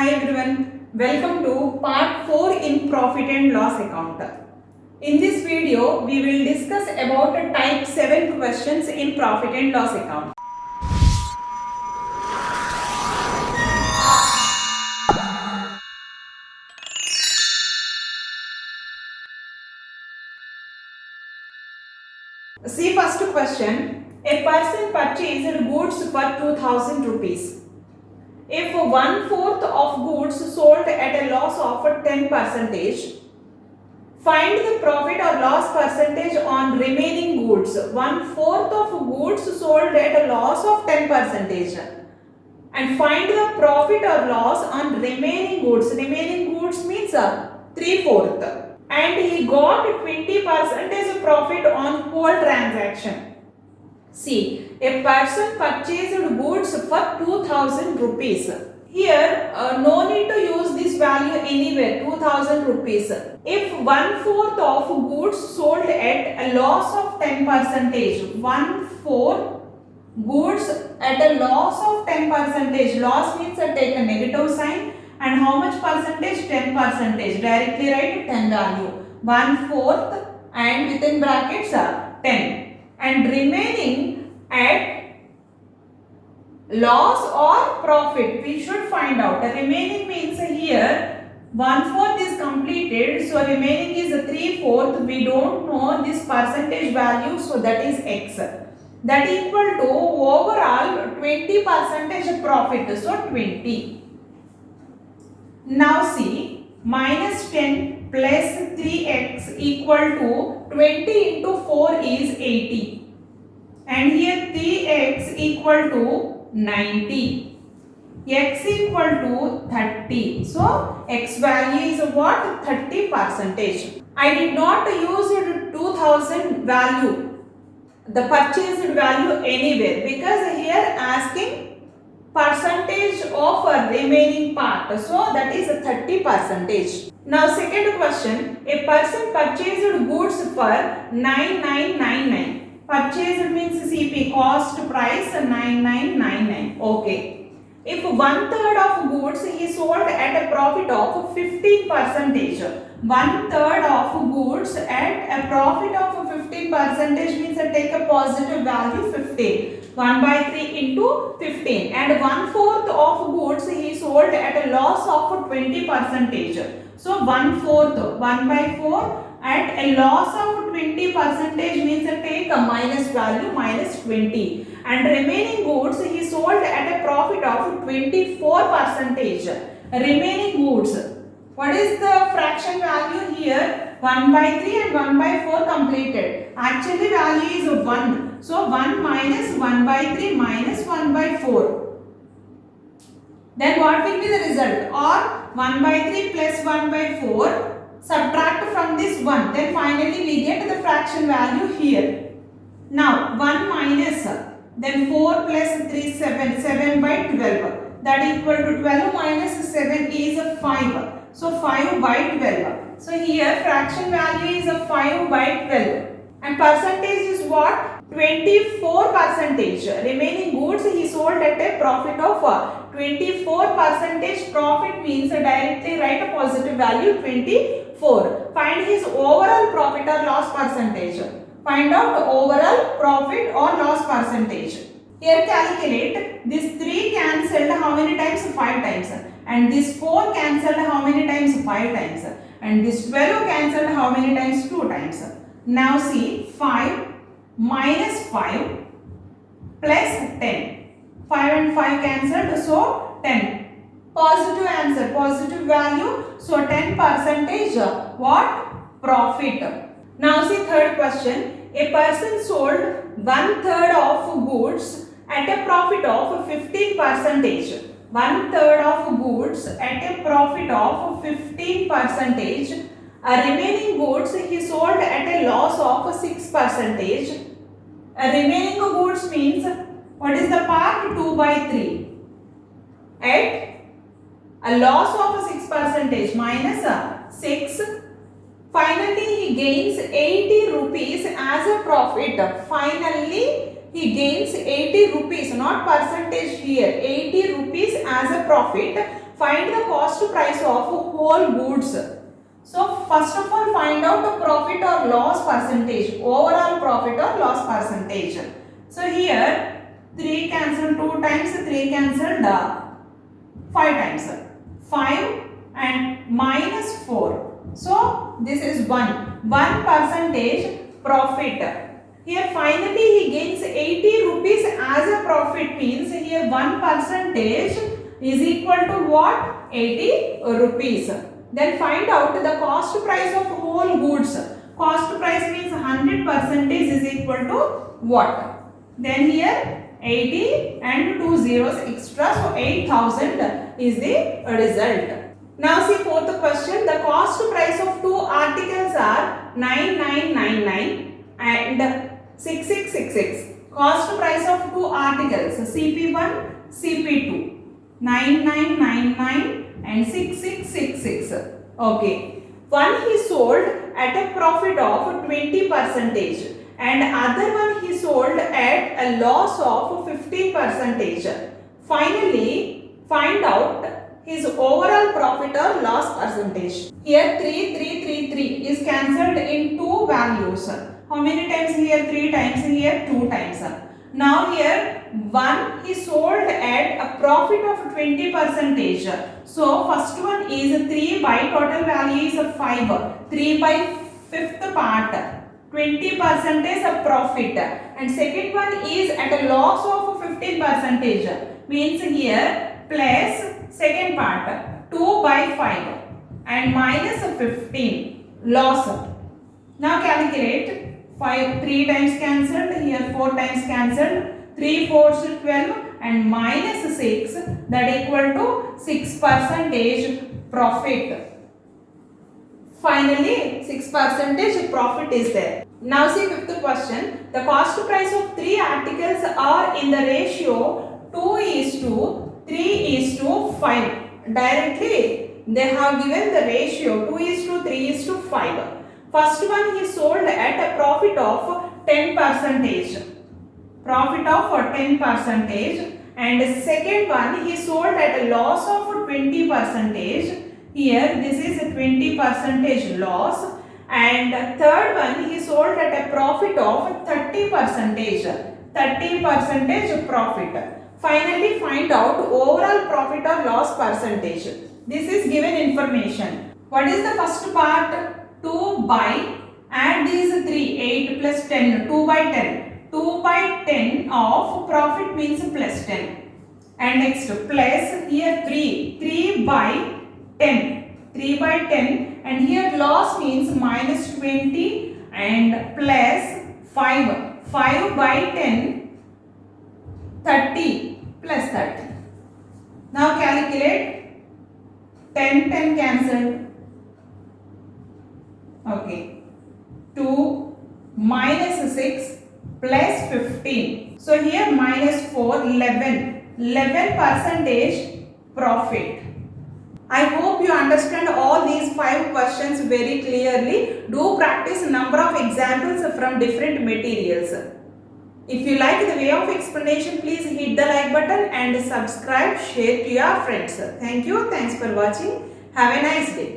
Hi everyone, welcome to part 4 in profit and loss account. In this video, we will discuss about type 7 questions in profit and loss account. See first question, a person purchased goods for 2000 rupees. If 1/4 of goods sold at a loss of 10%, find the profit or loss percentage on remaining goods. 1/4 of goods sold at a loss of 10%. And find the profit or loss on remaining goods. Remaining goods means 3/4. And he got 20% profit on whole transaction. See, a person purchased goods for 2000 rupees. Here, no need to use this value anywhere, 2000 rupees. If 1/4 of goods sold at a loss of 10%, 1/4 goods at a loss of 10%, loss means take a negative sign, and how much percentage? 10%. Directly write 10 value. 1/4 and within brackets 10. And remaining at loss or profit, we should find out. Remaining means here 1/4 is completed, so remaining is 3/4. We don't know this percentage value, so that is x. That equal to overall 20% profit, so 20. Now see, minus 10 plus 3x equal to 20 into 4 is 80. And here 3x equal to 90. X equal to 30. So, x value is what? 30%. I did not use 2000 value, the purchased value anywhere, because here asking percentage of a remaining part. So, that is 30%. Now, second question, a person purchased goods for 9999. Purchased means CP, cost price 9999. Okay. If 1/3 of goods he sold at a profit of 15%. 1/3 of goods at a profit of 15% means take a positive value 15. 1/3 into 15. And 1/4 of goods he sold at a loss of 20%. So 1/4, 1/4 at a loss of 20% means take a minus value minus 20. And remaining goods he sold at a profit of 24%. Remaining goods. What is the fraction value here? 1/3 and 1/4 completed. Actually value is 1. So 1 minus 1/3 minus 1/4. Then what will be the result? Or 1/3 plus 1/4, subtract from this 1. Then finally we get the fraction value here. Now 1 minus, then 4 plus 3, 7. 7/12. That equal to 12 minus 7 is 5. So 5/12. So here fraction value is 5/12. And percentage is what? 24%. Remaining goods he sold at a profit of 24%. Profit means directly write a positive value 24. Find his overall profit or loss percentage. Find out overall profit or loss percentage. Here calculate this 3 cancelled how many times? 5 times. And this 4 cancelled how many times? 5 times. And this 12 cancelled how many times? 2 times. Now see, 5 minus 5 plus 10. 5 and 5 cancelled, so 10. Positive answer, positive value. So 10% what? Profit. Now see third question. A person sold 1/3 of goods at a profit of 15%. 1/3 of goods at a profit of 15%. Remaining goods he sold at a loss of 6%. Remaining goods means what is the part? 2/3. At a loss of 6% minus 6. Finally he gains 80 rupees as a profit. Finally he gains 80 rupees, not percentage here. 80 rupees as a profit find the cost price of whole goods. So first of all, find out the profit or loss percentage, overall profit or loss percentage. So here 3 cancelled 2 times, 3 cancelled 5 times. 5 and minus 4. So this is 1 percentage profit. Here finally he gains 80 rupees as a profit, means here 1 percentage is equal to what? 80 rupees. Then find out the cost price of whole goods. Cost price means 100 percentage is equal to what? Then here 80 and 2 zeros extra, so 8000 is the result. Now see fourth question. The cost price of two articles are 9999 and 6666. Cost price of two articles CP1, CP2, 9999 and 6666. Okay. One he sold at a profit of 20% and other one he sold at a loss of 15%. Finally, find out his overall profit or loss percentage. Here 3333 is cancelled in two values. How many times here? 3 times, here 2 times. Now here 1 he sold at a profit of 20%. So first one is 3 by total value is 5. 3 by fifth part. 20% is a profit. And second one is at a loss of 15%. Means here plus second part 2 by 5 and minus 15 loss. Now calculate 3 times cancelled, here 4 times cancelled, 3 4s 12 and minus 6, that equal to 6% profit. Finally 6% profit is there. Now see fifth question. The cost price of 3 articles are in the ratio 2:3:5. Directly they have given the ratio 2:3:5. First one he sold at a profit of 10%. Profit of 10%. And second one he sold at a loss of 20%. Here this is a 20% loss. And third one he sold at a profit of 30%. 30% profit. Finally find out overall profit or loss percentage. This is given information. What is the first part? 2 by, add these 3, 8 plus 10, 2 by 10. 2 by 10 of profit means plus 10. And next plus here 3 by 10. 3 by 10 and here loss means minus 20 and plus 5 by 10, 30 plus 30. Now calculate 10 cancelled. Okay. 2 minus 6 plus 15. So here minus 4, 11% profit. I hope you understand all these 5 questions very clearly. Do practice number of examples from different materials. If you like the way of explanation, please hit the like button and subscribe, share to your friends. Thank you. Thanks for watching. Have a nice day.